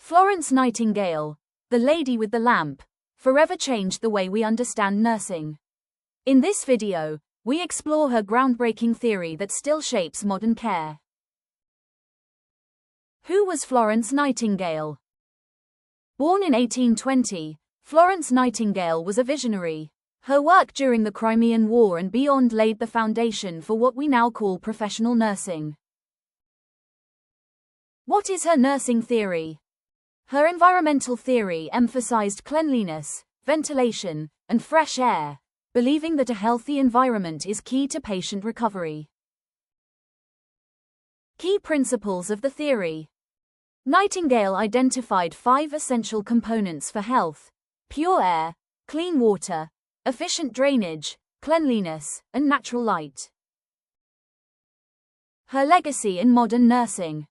Florence Nightingale, the lady with the lamp, forever changed the way we understand nursing. In this video, we explore her groundbreaking theory that still shapes modern care. Who was Florence Nightingale? Born in 1820, Florence Nightingale was a visionary. Her work during the Crimean War and beyond laid the foundation for what we now call professional nursing. What is her nursing theory? Her environmental theory emphasized cleanliness, ventilation, and fresh air, believing that a healthy environment is key to patient recovery. Key principles of the theory. Nightingale identified 5 essential components for health: pure air, clean water, efficient drainage, cleanliness, and natural light. Her legacy in modern nursing.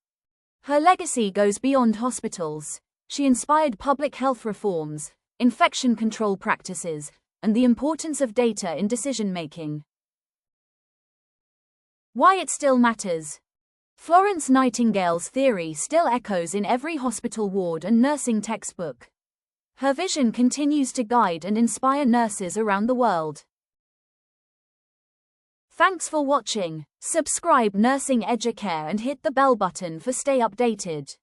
Her legacy goes beyond hospitals. She inspired public health reforms, infection control practices, and the importance of data in decision-making. Why it still matters. Florence Nightingale's theory still echoes in every hospital ward and nursing textbook. Her vision continues to guide and inspire nurses around the world. Thanks for watching. Subscribe Nursing Educare and hit the bell button for stay updated.